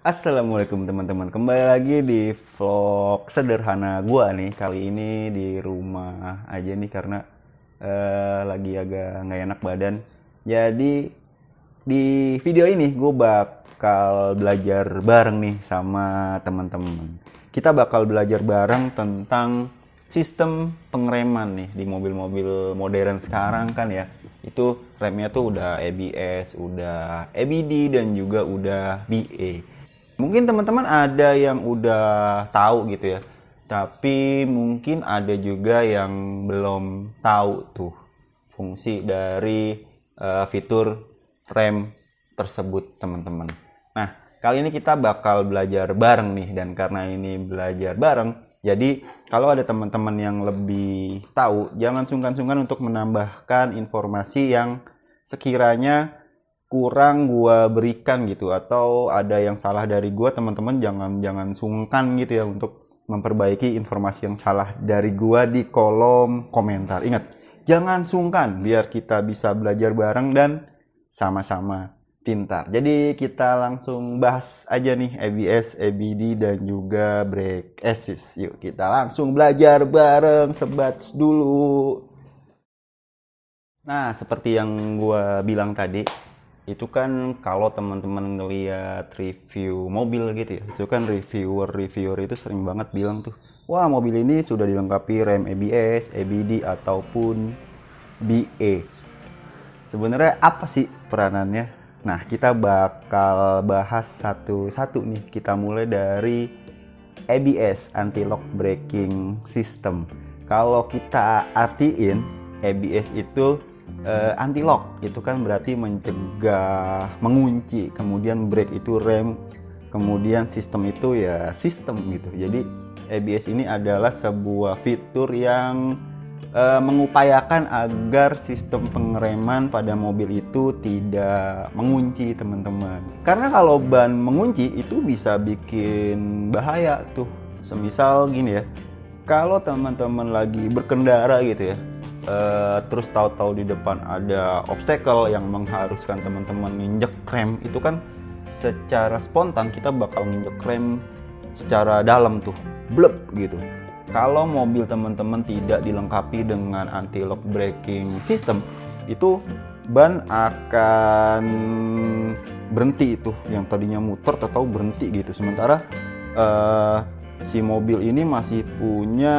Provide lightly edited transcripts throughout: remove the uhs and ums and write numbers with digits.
Assalamualaikum teman-teman, kembali lagi di vlog sederhana gua nih. Kali ini di rumah aja nih karena lagi agak nggak enak badan. Jadi di video ini gue bakal belajar bareng nih sama teman-teman. Kita bakal belajar bareng tentang sistem pengereman nih di mobil-mobil modern sekarang kan ya. Itu remnya tuh udah ABS, udah ABD dan juga udah BA. Mungkin teman-teman ada yang udah tahu gitu ya, tapi mungkin ada juga yang belum tahu tuh fungsi dari fitur rem tersebut teman-teman. Nah, kali ini kita bakal belajar bareng nih, dan karena ini belajar bareng, jadi kalau ada teman-teman yang lebih tahu, jangan sungkan-sungkan untuk menambahkan informasi yang sekiranya kurang gua berikan gitu, atau ada yang salah dari gua, teman-teman jangan sungkan gitu ya untuk memperbaiki informasi yang salah dari gua di kolom komentar. Ingat, jangan sungkan biar kita bisa belajar bareng dan sama-sama pintar. Jadi kita langsung bahas aja nih ABS, ABD dan juga brake assist. Yuk kita langsung belajar bareng, sebats dulu. Nah, seperti yang gua bilang tadi, itu kan kalau teman-teman ngeliat review mobil gitu ya, itu kan reviewer itu sering banget bilang tuh, wah mobil ini sudah dilengkapi rem ABS, ABD ataupun BA. Sebenarnya apa sih peranannya? Nah, kita bakal bahas satu-satu nih. Kita mulai dari ABS, Anti-Lock Braking System. Kalau kita artiin, ABS itu anti-lock, itu kan berarti mencegah mengunci, kemudian brake itu rem, kemudian sistem itu ya sistem gitu. Jadi ABS ini adalah sebuah fitur yang mengupayakan agar sistem pengereman pada mobil itu tidak mengunci teman-teman. Karena kalau ban mengunci itu bisa bikin bahaya tuh. Semisal gini ya, kalau teman-teman lagi berkendara gitu ya, terus tahu-tahu di depan ada obstacle yang mengharuskan teman-teman nginjek rem, itu kan secara spontan kita bakal nginjek rem secara dalam tuh, blep gitu. Kalau mobil teman-teman tidak dilengkapi dengan anti-lock braking system, itu ban akan berhenti itu, yang tadinya muter tahu berhenti gitu. Sementara si mobil ini masih punya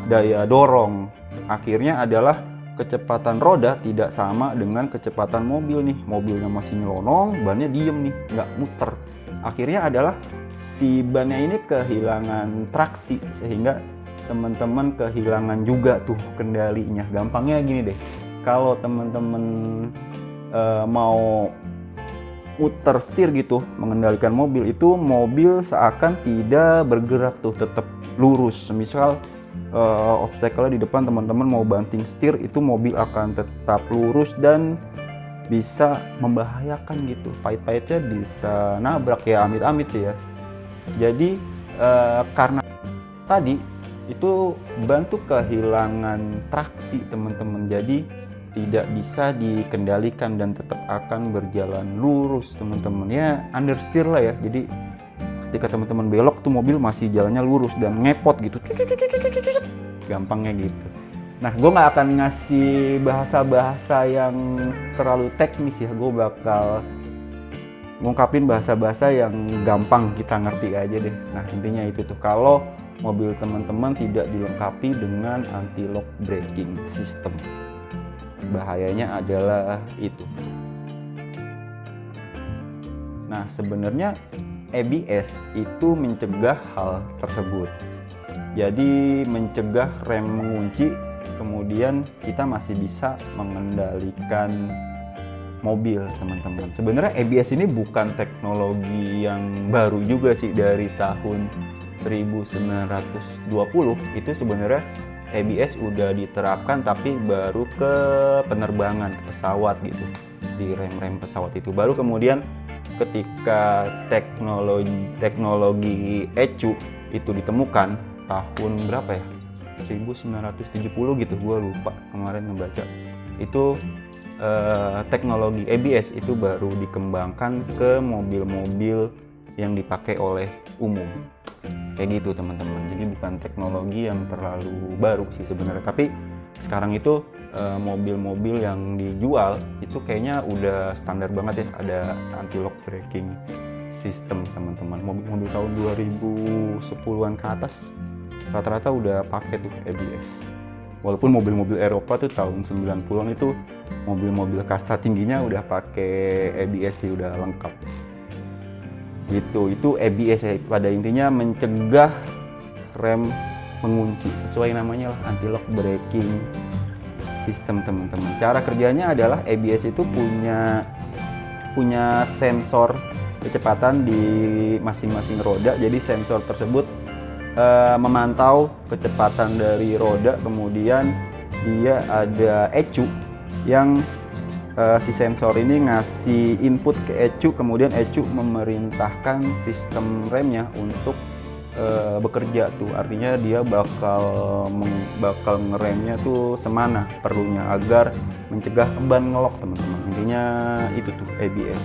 daya dorong. Akhirnya adalah kecepatan roda tidak sama dengan kecepatan mobil nih. Mobilnya masih nyelonong, bannya diem nih, nggak muter. Akhirnya adalah si bannya ini kehilangan traksi, sehingga teman-teman kehilangan juga tuh kendalinya. Gampangnya gini deh, kalau teman-teman mau muter setir gitu, mengendalikan mobil, itu mobil seakan tidak bergerak tuh, tetap lurus. Misal obstacle di depan, teman-teman mau banting setir, itu mobil akan tetap lurus dan bisa membahayakan gitu. Pahit-pahitnya bisa nabrak ya, amit-amit sih ya. Jadi karena tadi itu ban tuh kehilangan traksi teman-teman, jadi tidak bisa dikendalikan dan tetap akan berjalan lurus teman-teman ya, understeer lah ya. Jadi ketika teman-teman belok tuh mobil masih jalannya lurus dan ngepot gitu, gampangnya gitu. Nah, gue nggak akan ngasih bahasa-bahasa yang terlalu teknis ya, gue bakal ngungkapin bahasa-bahasa yang gampang kita ngerti aja deh. Nah, intinya itu tuh, kalau mobil teman-teman tidak dilengkapi dengan anti-lock braking system, bahayanya adalah itu. Nah, sebenarnya ABS itu mencegah hal tersebut. Jadi mencegah rem mengunci, kemudian kita masih bisa mengendalikan mobil teman-teman. Sebenarnya ABS ini bukan teknologi yang baru juga sih, dari tahun 1920 itu sebenarnya ABS udah diterapkan, tapi baru ke penerbangan, ke pesawat gitu, di rem-rem pesawat itu. Baru kemudian ketika teknologi ECU itu ditemukan tahun berapa ya, 1970 gitu, gue lupa kemarin ngebaca itu, teknologi ABS itu baru dikembangkan ke mobil-mobil yang dipakai oleh umum. Kayak gitu teman-teman. Jadi bukan teknologi yang terlalu baru sih sebenarnya, tapi sekarang itu mobil-mobil yang dijual itu kayaknya udah standar banget ya, ada anti-lock braking system teman-teman. Mobil-mobil tahun 2010-an ke atas rata-rata udah pakai tuh ABS. Walaupun mobil-mobil Eropa tuh tahun 90-an itu mobil-mobil kasta tingginya udah pakai ABS sih, udah lengkap. Gitu, itu ABS ya, pada intinya mencegah rem mengunci, sesuai namanya lah, anti-lock braking system teman-teman. Cara kerjanya adalah ABS itu punya sensor kecepatan di masing-masing roda. Jadi sensor tersebut memantau kecepatan dari roda, kemudian dia ada ECU yang si sensor ini ngasih input ke ECU, kemudian ECU memerintahkan sistem remnya untuk bekerja tuh. Artinya dia bakal ngeremnya tuh semana perlunya agar mencegah ban ngelok teman-teman. Intinya itu tuh ABS.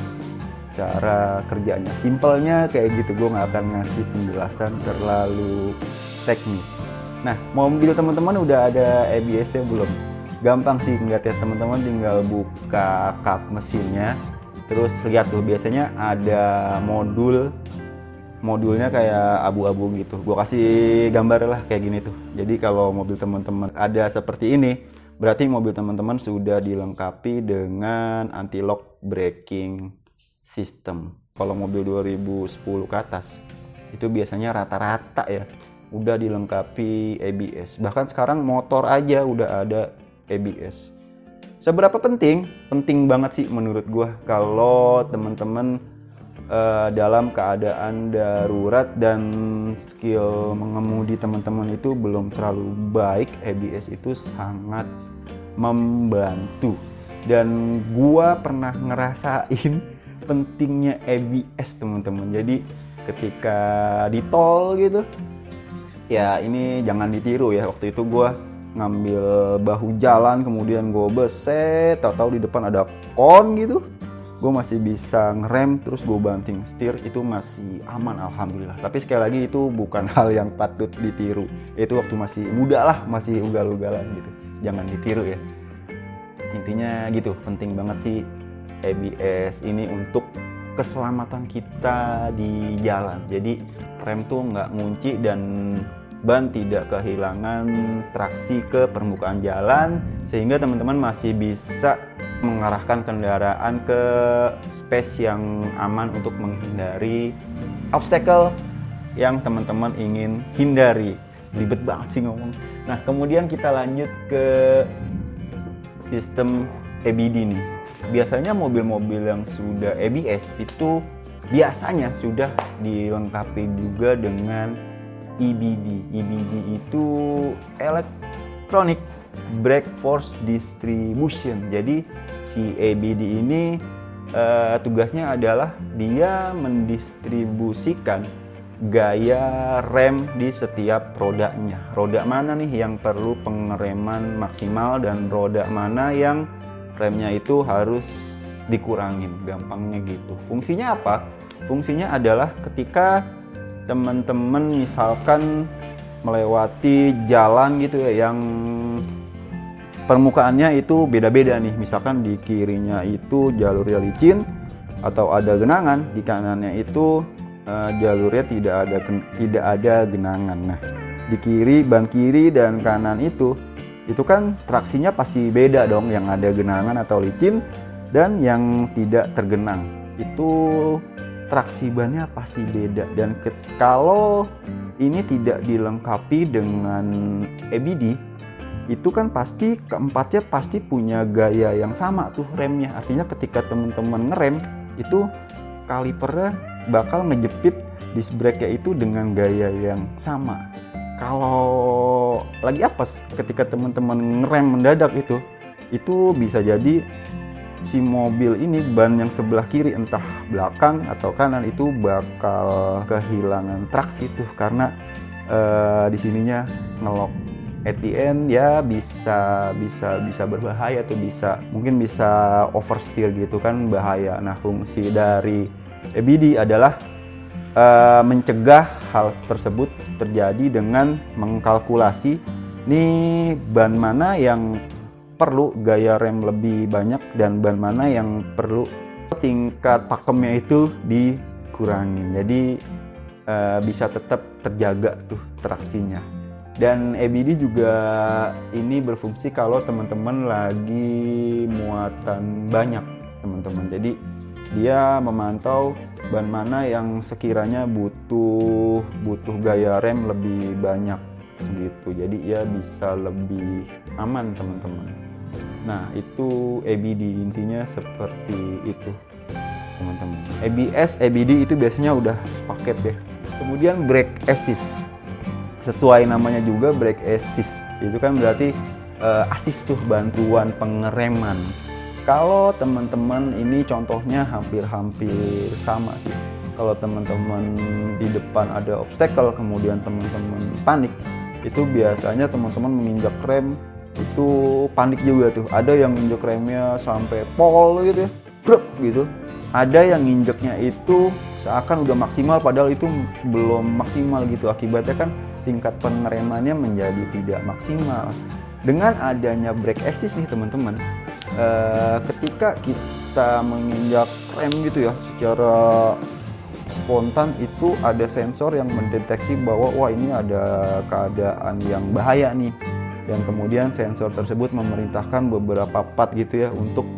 Cara kerjanya simpelnya kayak gitu, gue nggak akan ngasih penjelasan terlalu teknis. Nah, mobil teman-teman udah ada ABS-nya belum? Gampang sih ngeliatnya teman-teman, tinggal buka kap mesinnya, terus lihat tuh biasanya ada modulnya kayak abu-abu gitu. Gue kasih gambar lah kayak gini tuh. Jadi kalau mobil teman-teman ada seperti ini, berarti mobil teman-teman sudah dilengkapi dengan anti-lock braking system. Kalau mobil 2010 ke atas itu biasanya rata-rata ya udah dilengkapi ABS. Bahkan sekarang motor aja udah ada ABS. Seberapa penting? Penting banget sih menurut gua kalau teman-teman dalam keadaan darurat dan skill mengemudi teman-teman itu belum terlalu baik, ABS itu sangat membantu. Dan gua pernah ngerasain pentingnya ABS teman-teman. Jadi ketika di tol gitu, ya ini jangan ditiru ya. Waktu itu gua ngambil bahu jalan, kemudian gue beset, tahu-tahu di depan ada kon gitu, gue masih bisa ngerem, terus gue banting setir, itu masih aman alhamdulillah. Tapi sekali lagi itu bukan hal yang patut ditiru, itu waktu masih muda lah, masih ugal-ugalan gitu, jangan ditiru ya. Intinya gitu, penting banget sih ABS ini untuk keselamatan kita di jalan. Jadi rem tuh nggak ngunci dan ban tidak kehilangan traksi ke permukaan jalan, sehingga teman-teman masih bisa mengarahkan kendaraan ke space yang aman untuk menghindari obstacle yang teman-teman ingin hindari. Ribet banget sih ngomong. Nah, kemudian kita lanjut ke sistem EBD nih. Biasanya mobil-mobil yang sudah ABS itu biasanya sudah dilengkapi juga dengan EBD. EBD itu Electronic Brake Force Distribution. Jadi si EBD ini tugasnya adalah dia mendistribusikan gaya rem di setiap rodanya. Roda mana nih yang perlu pengereman maksimal dan roda mana yang remnya itu harus dikurangin. Gampangnya gitu. Fungsinya apa? Fungsinya adalah ketika teman-teman misalkan melewati jalan gitu ya yang permukaannya itu beda-beda nih, misalkan di kirinya itu jalurnya licin atau ada genangan, di kanannya itu jalurnya tidak ada genangan. Nah, di kiri, ban kiri dan kanan itu kan traksinya pasti beda dong, yang ada genangan atau licin dan yang tidak tergenang. Itu traksi bannya pasti beda, dan kalau ini tidak dilengkapi dengan EBD itu kan pasti keempatnya pasti punya gaya yang sama tuh remnya. Artinya ketika teman-teman ngerem itu kalipernya bakal ngejepit disc brake-nya itu dengan gaya yang sama. Kalau lagi apes ketika teman-teman ngerem mendadak itu bisa jadi si mobil ini ban yang sebelah kiri entah belakang atau kanan itu bakal kehilangan traksi tuh, karena di sininya ngelok. At the end ya bisa berbahaya tuh, mungkin bisa oversteer gitu kan, bahaya. Nah, fungsi dari EBD adalah mencegah hal tersebut terjadi dengan mengkalkulasi nih ban mana yang perlu gaya rem lebih banyak dan ban mana yang perlu tingkat pakemnya itu dikurangi. Jadi bisa tetap terjaga tuh traksinya. Dan EBD juga ini berfungsi kalau teman-teman lagi muatan banyak, teman-teman. Jadi dia memantau ban mana yang sekiranya butuh gaya rem lebih banyak gitu. Jadi ya bisa lebih aman, teman-teman. Nah, itu EBD, intinya seperti itu, teman-teman. ABS, EBD itu biasanya udah sepaket ya. Kemudian brake assist, sesuai namanya juga brake assist, itu kan berarti assist tuh, bantuan pengereman. Kalau teman-teman ini contohnya hampir-hampir sama sih. Kalau teman-teman di depan ada obstacle, kemudian teman-teman panik, itu biasanya teman-teman menginjak rem itu panik juga tuh. Ada yang injek remnya sampai pol gitu ya, brek gitu. Ada yang injeknya itu seakan udah maksimal padahal itu belum maksimal gitu. Akibatnya kan tingkat pengeremannya menjadi tidak maksimal. Dengan adanya brake assist nih teman-teman, ketika kita menginjak rem gitu ya secara spontan, itu ada sensor yang mendeteksi bahwa wah ini ada keadaan yang bahaya nih, dan kemudian sensor tersebut memerintahkan beberapa part gitu ya untuk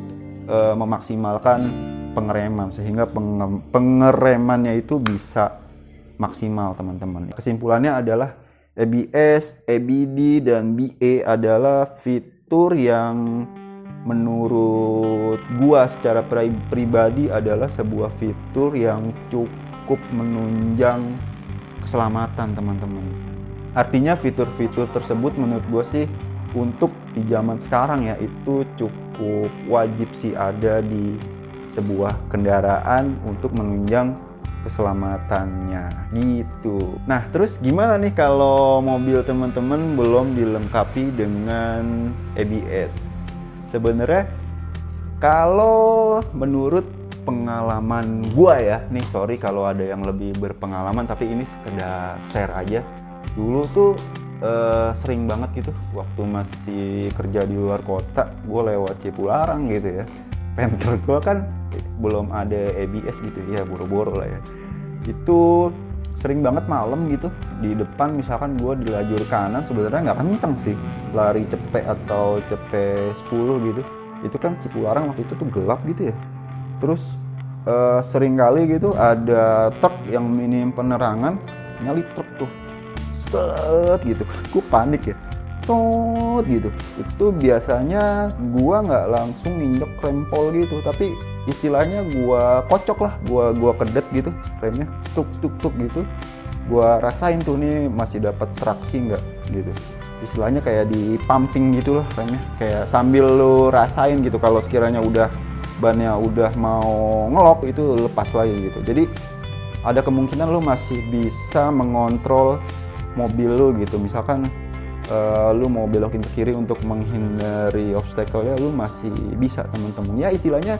memaksimalkan pengereman sehingga pengeremannya itu bisa maksimal, teman-teman. Kesimpulannya adalah ABS, ABD, dan BA adalah fitur yang menurut gua secara pribadi adalah sebuah fitur yang cukup menunjang keselamatan, teman-teman. Artinya fitur-fitur tersebut menurut gua sih untuk di zaman sekarang ya itu cukup wajib sih ada di sebuah kendaraan untuk menunjang keselamatannya gitu. Nah, terus gimana nih kalau mobil teman-teman belum dilengkapi dengan ABS? Sebenarnya kalau menurut pengalaman gua ya, nih sorry kalau ada yang lebih berpengalaman, tapi ini sekedar share aja. Dulu tuh sering banget gitu waktu masih kerja di luar kota, gua lewat Cipularang gitu ya. Penter gue kan belum ada ABS gitu ya, boro-boro lah ya. Itu sering banget malam gitu di depan, misalkan gue di lajur kanan sebenarnya nggak kenceng sih, lari cepet atau cepet 10 gitu. Itu kan Cipularang waktu itu tuh gelap gitu ya. Terus sering kali gitu ada truk yang minim penerangan nyalip truk tuh, set gitu. Gue panik ya, tot gitu. Itu biasanya gua nggak langsung nginjek rem pol gitu, tapi istilahnya gua kocok lah, gua kedet gitu remnya, tuk tuk tuk gitu. Gua rasain tuh nih masih dapat traksi nggak gitu. Istilahnya kayak di pumping gitu lah remnya, kayak sambil lu rasain gitu. Kalau sekiranya udah bannya udah mau ngelok itu lepas lagi gitu. Jadi ada kemungkinan lu masih bisa mengontrol mobil lu gitu. Misalkan lu mau belokin ke kiri untuk menghindari obstacle-nya, lu masih bisa, teman-teman. Ya istilahnya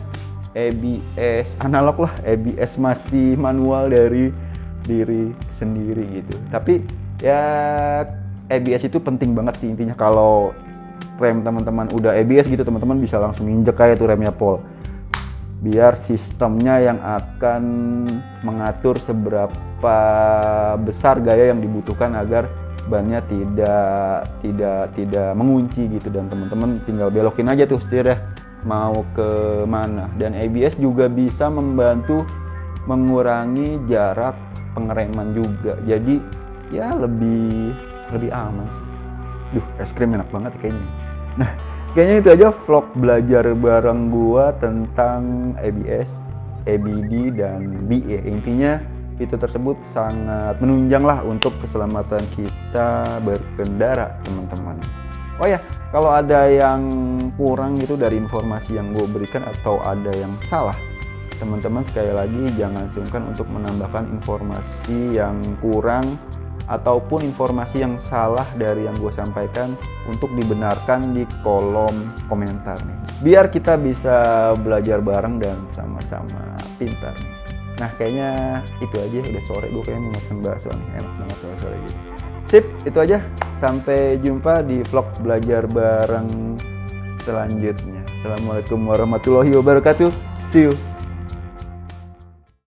ABS analog lah, ABS masih manual dari diri sendiri gitu. Tapi ya ABS itu penting banget sih intinya. Kalau rem teman-teman udah ABS gitu, teman-teman bisa langsung injek kayak tuh remnya pol. Biar sistemnya yang akan mengatur seberapa besar gaya yang dibutuhkan agar bannya tidak mengunci gitu, dan teman-teman tinggal belokin aja tuh setirnya mau ke mana. Dan ABS juga bisa membantu mengurangi jarak pengereman juga, jadi ya lebih aman sih. Duh, es krim enak banget kayaknya. Nah, kayaknya itu aja vlog belajar bareng gua tentang ABS, ABD, dan BA. Intinya fitur tersebut sangat menunjang lah untuk keselamatan kita berkendara, teman-teman. Oh ya, kalau ada yang kurang gitu dari informasi yang gue berikan atau ada yang salah, teman-teman sekali lagi jangan sungkan untuk menambahkan informasi yang kurang ataupun informasi yang salah dari yang gue sampaikan untuk dibenarkan di kolom komentar nih. Biar kita bisa belajar bareng dan sama-sama pintar nih. Nah kayaknya itu aja, udah sore, gue kayaknya mau pesen bakso nih, enak banget sore-sore gitu. Sip, itu aja. Sampai jumpa di vlog belajar bareng selanjutnya. Assalamualaikum warahmatullahi wabarakatuh. See you.